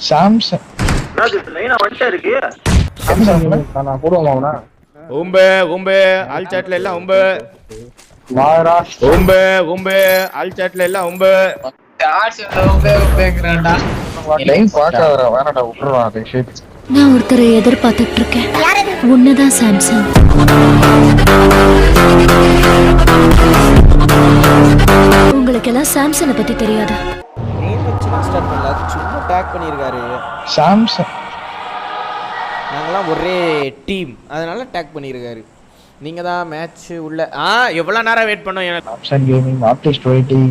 Samsung லைனா வந்துட்டே இருக்கு. நான் போடுவோமா உம்பே உம்பே ஆல் சாட்ல எல்லாம் உம்பே மகாராஷ்டிரா உம்பே உம்பே ஆல் சாட்ல எல்லாம் உம்பே லைன் பார்க்காதடா வேணாடா விட்டுறா அதை ஷேட். நான் ஒருத்தரை எதிர்பார்த்துட்டு இருக்கேன். உன்னதான் சாம்சங். உங்களுக்கு எல்லாம் சாம்சங்கை பத்தி தெரியாதா? ஸ்டார்ட் பண்ணல, சும்மா டேக் பண்ணியிருக்காரு. சாம்சங் நாங்களாம் ஒரே டீம், அதனால டேக் பண்ணியிருக்காரு. நீங்கள் தான் மேட்ச் உள்ள எவ்வளோ நேரம் வெயிட் பண்ணோம் எனக்கு. சாம்சங் கேமிங் ஆர்டிஸ்ட் வெயிட்டிங்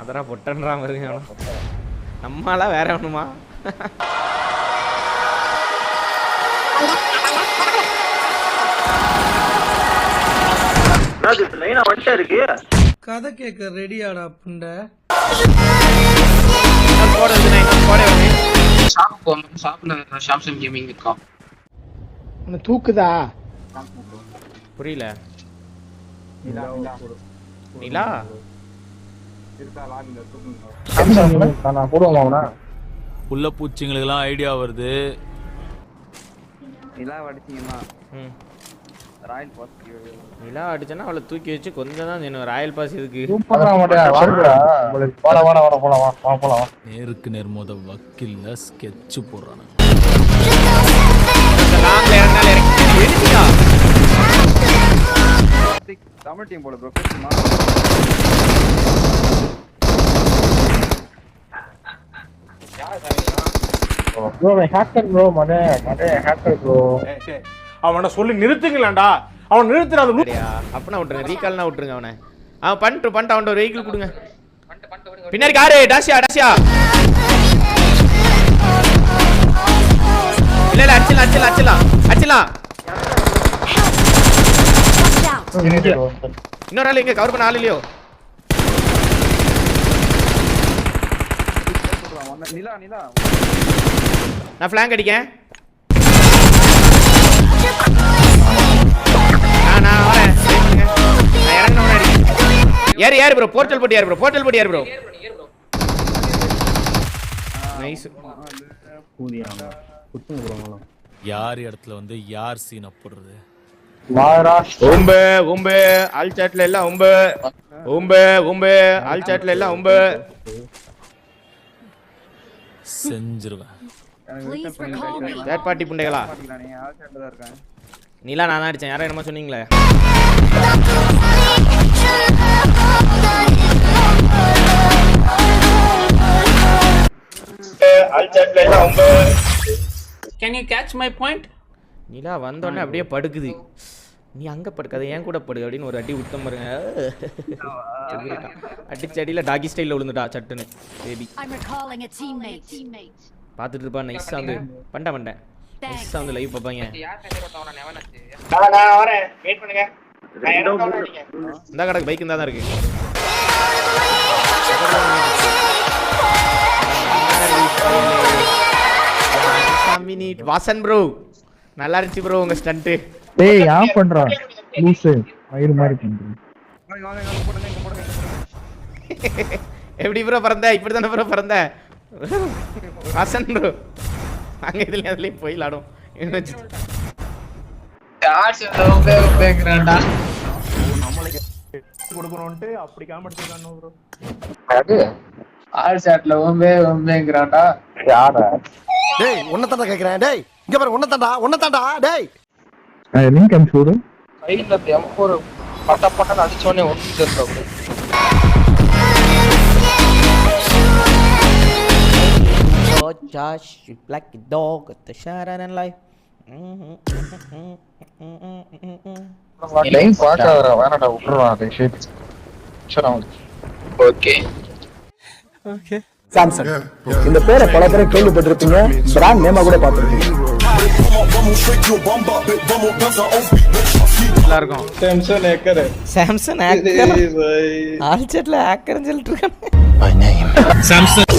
அதெல்லாம் பொட்டன்றா வருங்க. நம்மளாம் வேற ஒண்ணுமா? லைனா வந்துட்டே இருக்கு. கதை கேட்க ரெடியாடா புண்ட. சாம்சங் கேமிங் இருக்கா? தூக்குதா புரியல. நிலா நான் போடுவோமா உள்ள பூச்சிங்களுக்கெல்லாம் ஐடியா வருது. நிலா அடிச்சிங்கன்னா ராயல் பாஸ். நிலா அடிச்சேன்னா அவளை தூக்கி வச்சு கொஞ்சம் தான் என்ன ராயல் பாஸ் இதுக்கு. நேருக்கு நேர் மோத வக்கீல்ல ஸ்கெட்ச் போடுறானு. தமிழ் டீம் போல ப்ரோ. அவனை சொல்லி நிறுத்துங்களேன்டா. அவன் நிறுத்துறாது. அப்பனா விட்டுருங்க, ரீகால்னா விட்டுருங்க அவனை. அவன் பண்ணிட்டு அவன் ஒரு வெஹிக்கிள் கொடுங்க. பின்னாடி காரு டாசியா டாசியா. இல்ல இல்ல அடிச்சலாம். இன்னொரு ஆள் இங்க கவர் பண்ண ஆள் இல்லையோ? நான் ஃபிளாங்க் அடிக்கேன். நான் வரேன். நான் இறங்கணும் அடிக்கேன். ஏறு ப்ரோ. போர்ட்டல் போட்டு ஏறு ப்ரோ. நைஸ். யார் இடத்துல வந்து யார் சீன் போடுறது? உம்பே ஆல் சாட்ல எல்லாம் உம்பே ஆல் சாட்ல எல்லாம் உம்பே செஞ்சிருவேன். Third party புண்டைகளா? நீலா நான் தான் அடிச்சேன். யாரும் என்னமோ சொன்னீங்களே. Can you catch my point? நீலா வந்தோடனே அப்படியே படுக்குது. நீ அங்க படுக்காத, ஏன் கூட படு அப்படின்னு ஒரு அடி விட்டம் பாருங்க. அடிச்ச அடியில டாகி ஸ்டைல்ல விழுந்துட்டா சட்டுன்னு பேபி. பாத்துட்டு இருப்பா. நைஸா வந்து பண்ணேன். நைஸா வந்து லைவ் பாப்பாங்க. நான் வரேன், வெயிட் பண்ணுங்க. இந்த கடக்கு பைக் இருந்தா தான் இருக்கு. வாசன் ப்ரோ நல்லா இருந்துச்சு ப்ரோ உங்க ஸ்டண்ட். டேய் யான் பண்றா லூஸ் மயிர் மாதிரி பண்றேன். எப்படி ப்ரோ பறந்த? இப்படி தானே ப்ரோ பறந்த வாசன் ப்ரோ. அங்க இதுலயும் போய் விளாடும். கொடுக்கணும்ட்டு அப்படி காமெடிச்சிருக்கானோ ப்ரோ. ஆல் சாட்ல ஓம்பேங்கறான்டா. யாரா? டேய் உன்னதான்டா கேக்குறேன். டேய் இங்க பாரு உன்னதான்டா. டேய் லிங்க் அனுப்பிச்சு விடு. சைடுல M4 பட்டன்னு அடிச்சோனே ஒட்டிட்டு இருக்கா. Josh, you black dog at the shadow and life. Line பார்க்காதடா வேணாடா விட்டுறா அதை ஷேட். ஓகே சாம்சங் இந்த பேரை பல பேரை கேள்விப்பட்டிருப்பீங்க. பிராண்ட் நேமா கூட பார்த்திருப்பீங்க. நல்லா இருக்கும். Samsung hacker. ஆல் சாட்ல ஹேக்கர்னு சொல்லிட்டு இருக்காங்க. my name Samsung.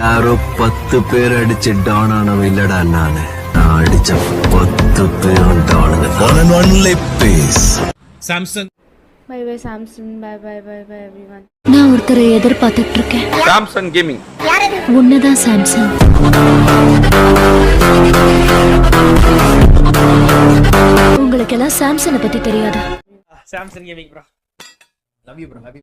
யாரோ 10 பேர் அடிச்சு டவுன் ஆனவ இல்லடா நான் அடிச்ச 10 பேரும் down. Samsung bye bye Samsung, bye bye bye bye everyone. நான் ஒருத்தரை எதிர்பார்த்துட்டு இருக்கேன். Samsung gaming. உன்னதான் சாம்சங். உங்களுக்கு எல்லாம் சாம்சங்கை பத்தி தெரியாதா? Samsung gaming bro. Love you bro.